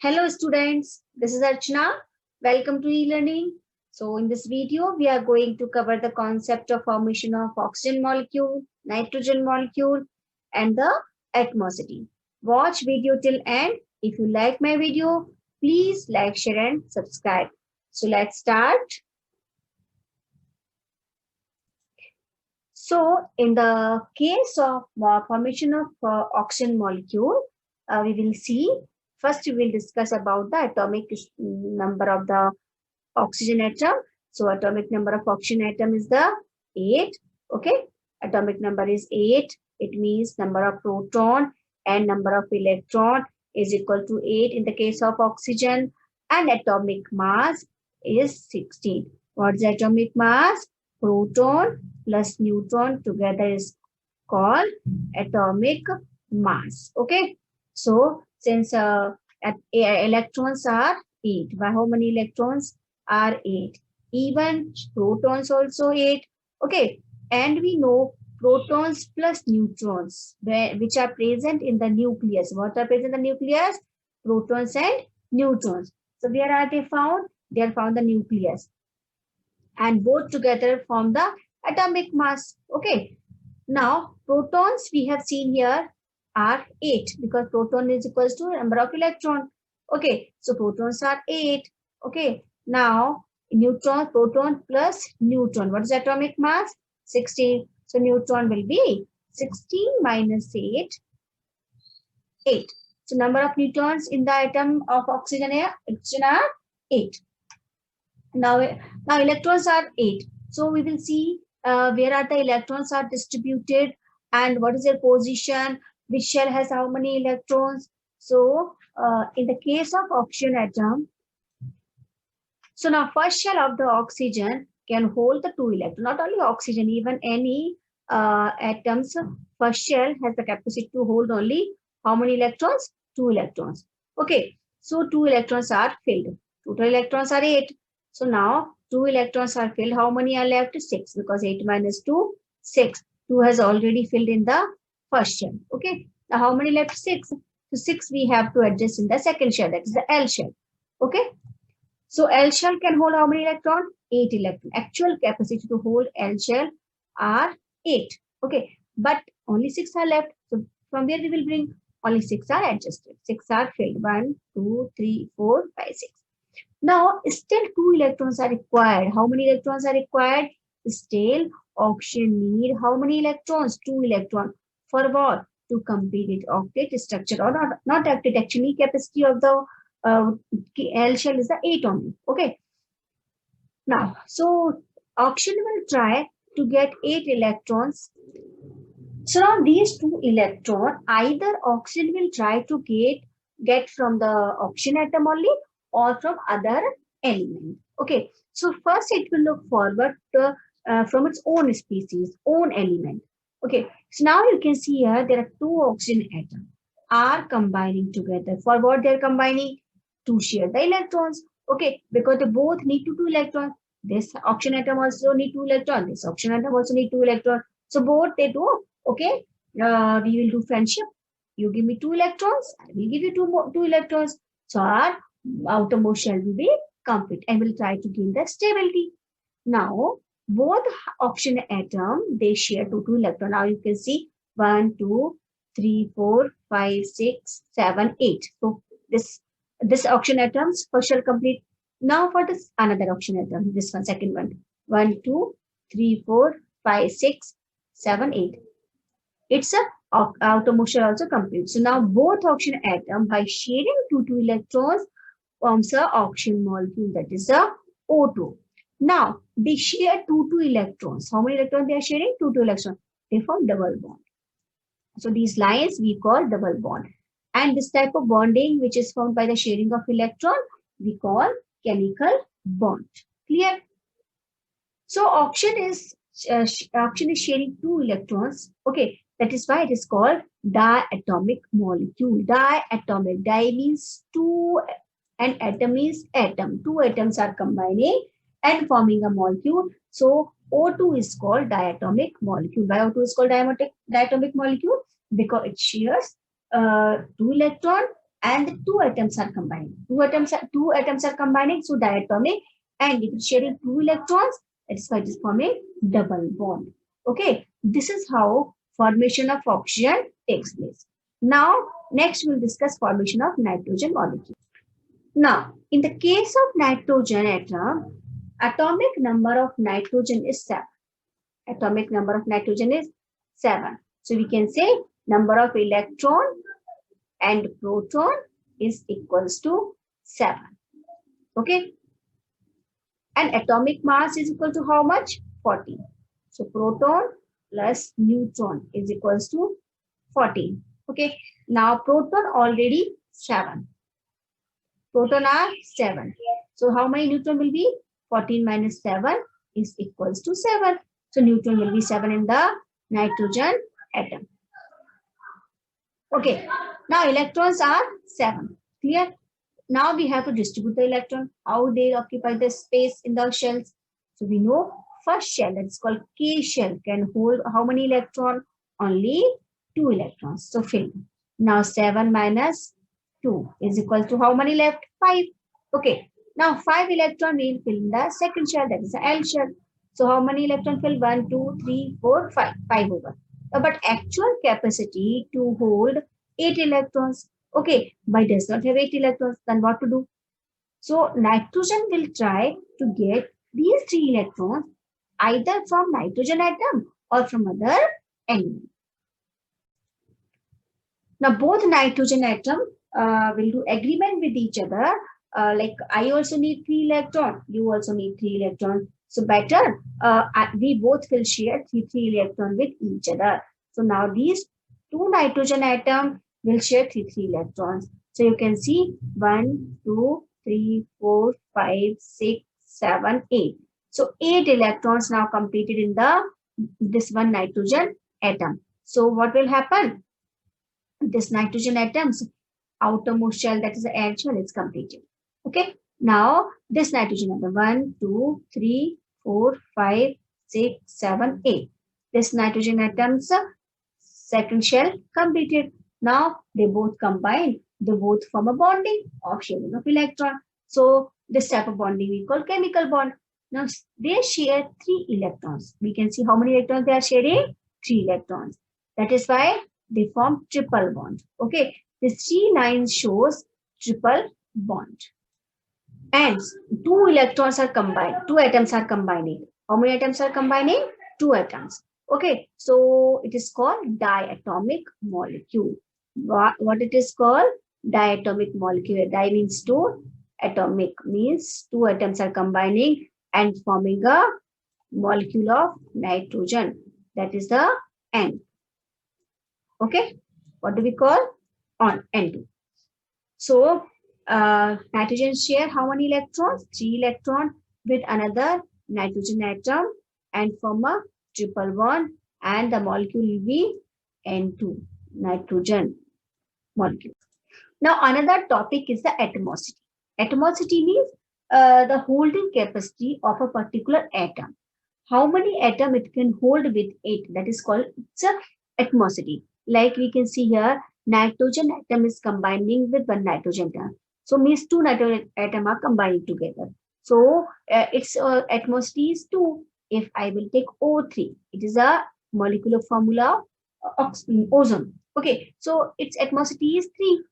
Hello students, this is Archana. Welcome to e-learning. So in this video, we are going to cover the concept of formation of oxygen molecule, nitrogen molecule and the atmosity. Watch video till end. If you like my video, please like, share and subscribe. So let's start. So in the case of formation of oxygen molecule, we will see. First, we will discuss about the atomic number of the oxygen atom. So atomic number of oxygen atom is the 8. Okay. Atomic number is 8. It means number of proton and number of electron is equal to 8 in the case of oxygen, and atomic mass is 16. What is atomic mass? Proton plus neutron together is called atomic mass. Okay. So since electrons are 8, by how many electrons are 8? Even protons also 8. Okay. And we know protons plus neutrons, which are present in the nucleus. What are present in the nucleus? Protons and neutrons. So where are they found? They are found in the nucleus. And both together form the atomic mass. Okay. Now, protons we have seen here are 8 because proton is equals to number of electron. Okay. So protons are 8. Okay. Now, neutron, proton plus neutron. What is atomic mass? 16. So neutron will be 16 minus 8. 8. So number of neutrons in the atom of oxygen are 8. Now electrons are 8. So we will see where are the electrons are distributed and what is their position, which shell has how many electrons. So in the case of oxygen atom, so now first shell of the oxygen can hold the 2 electrons. Not only oxygen, even any atoms, first shell has the capacity to hold only how many electrons? 2 electrons. Okay, so 2 electrons are filled. Total electrons are 8. So now 2 electrons are filled. How many are left? 6, because 8 minus 2, 6. 2 has already filled in the first shell. Okay. Now how many left? 6. So 6 we have to adjust in the second shell. That is the L shell. Okay. So L shell can hold how many electrons? 8 electrons. Actual capacity to hold L shell are 8. Okay. But only 6 are left. So from where we will bring? Only 6 are adjusted. 6 are filled. 1, 2, 3, 4, 5, 6. Now, still 2 electrons are required. How many electrons are required? Still, oxygen need how many electrons? 2 electrons. For what? To complete its octet structure or not octet. Actually, capacity of the L shell is the 8 only. Okay. Now, so oxygen will try to get 8 electrons. So now these 2 electrons, either oxygen will try to get from the oxygen atom only or from other element. Okay, so first it will look forward to, from its own species, own element. Okay, so now you can see here there are 2 oxygen atoms are combining together. For what they are combining? To share the electrons. Okay, because they both need 2 electrons. This oxygen atom also need 2 electrons. This oxygen atom also need 2 electrons. So both they do. Okay, we will do friendship. You give me 2 electrons, I will give you 2 electrons. So our outermost shell will be complete and will try to gain the stability. Now, both oxygen atom, they share 2 electrons. Now you can see 1, 2, 3, 4, 5, 6, 7, 8. So this oxygen atoms first shell complete. Now for this another oxygen atom, this one, second one. 1, 2, 3, 4, 5, 6, 7, 8. It's a outermost shell also complete. So now both oxygen atom by sharing 2 electrons forms a oxygen molecule, that is the O2. Now they share 2 electrons. How many electrons they are sharing? 2 electrons. They form double bond. So these lines we call double bond. And this type of bonding which is formed by the sharing of electron we call chemical bond. Clear? So oxygen is sharing 2 electrons. Okay, that is why it is called diatomic molecule. Diatomic. Di means 2 and atom is atom. 2 atoms are combining and forming a molecule. So O2 is called diatomic molecule. Why O2 is called diatomic molecule? Because it shares 2 electrons and two atoms are combining. Two atoms are combining, so diatomic, and if it's sharing two electrons, that's why it is forming double bond. Okay, this is how formation of oxygen takes place. Now, next we'll discuss formation of nitrogen molecule. Now, in the case of nitrogen atom, atomic number of nitrogen is 7. Atomic number of nitrogen is 7. So we can say number of electron and proton is equals to 7. Okay. And atomic mass is equal to how much? 14. So proton plus neutron is equals to 14. Okay. Now proton already 7. Proton are 7. So how many neutron will be? 14 minus 7 is equals to 7. So neutron will be 7 in the nitrogen atom. Okay. Now electrons are 7. Clear? Now we have to distribute the electron. How they occupy the space in the shells. So we know first shell, that's called K shell, can hold how many electrons? Only 2 electrons. So fill. Now 7 minus 2 is equal to how many left? 5. Okay. Now 5 electron will fill in the second shell, that is the L shell. So how many electron fill? 1, 2, 3, 4, 5. 5 over. But actual capacity to hold 8 electrons. Okay, but does not have 8 electrons, then what to do? So nitrogen will try to get these 3 electrons either from nitrogen atom or from other element. Now both nitrogen atom will do agreement with each other. Like I also need 3 electron, you also need 3 electrons. So better we both will share 3 electron with each other. So now these 2 nitrogen atom will share 3 electrons. So you can see 1, 2, 3, 4, 5, 6, 7, 8. So 8 electrons now completed in this one nitrogen atom. So what will happen? This nitrogen atom's outermost shell, that is the air shell, is completed. Okay. Now this nitrogen atom 1, 2, 3, 4, 5, 6, 7, 8. This nitrogen atom's second shell completed. Now they both combine. They both form a bonding of sharing of electron. So this type of bonding we call chemical bond. Now they share 3 electrons. We can see how many electrons they are sharing? 3 electrons. That is why they form triple bond. Okay. This 3 lines shows triple bond. And 2 electrons are combined. 2 atoms are combining. How many atoms are combining? 2 atoms. Okay. So it is called diatomic molecule. What it is called? Diatomic molecule. Di means 2. Atomic means 2 atoms are combining and forming a molecule of nitrogen. That is the N. Okay. What do we call? On N2. So nitrogen share how many electrons? 3 electrons with another nitrogen atom and form a triple bond, and the molecule will be N2, nitrogen molecule. Now another topic is the atomicity. Atomicity means the holding capacity of a particular atom. How many atom it can hold with it, that is called its atomicity. Like we can see here, nitrogen atom is combining with one nitrogen atom. So means 2 nitrogen atom are combining together. So its atomicity is 2. If I will take O3, it is a molecular formula of ozone. Okay, so its atomicity is 3.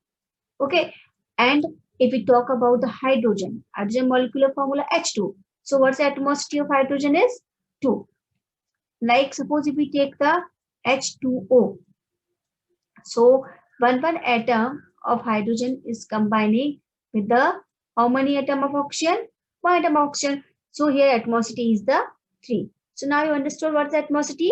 Okay, and if we talk about the hydrogen molecular formula H2. So what's the atomicity of hydrogen is 2. Like suppose if we take the H2O. So one atom of hydrogen is combining with the how many atom of oxygen? 1 atom of oxygen. So here atomicity is the 3. So now you understood what's the atomicity?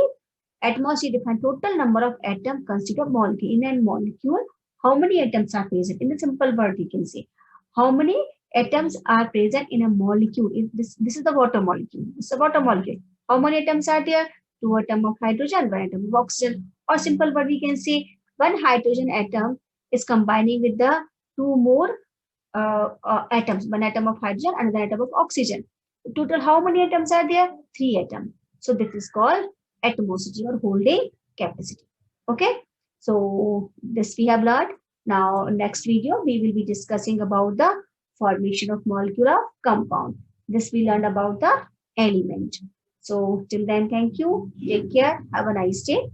Atomicity defines total number of atoms constitute a molecule. In a molecule, how many atoms are present? In a simple word, you can say how many atoms are present in a molecule. This is the water molecule. This is a water molecule. How many atoms are there? 2 atoms of hydrogen, 1 atom of oxygen. Or simple word, we can say one hydrogen atom is combining with the 2 more atoms. 1 atom of hydrogen, another atom of oxygen. Total, how many atoms are there? 3 atoms. So this is called atomicity or holding capacity. Okay. So this we have learned. Now, next video, we will be discussing about the formation of molecule of compound. This we learned about the element. So till then, thank you. Take care. Have a nice day.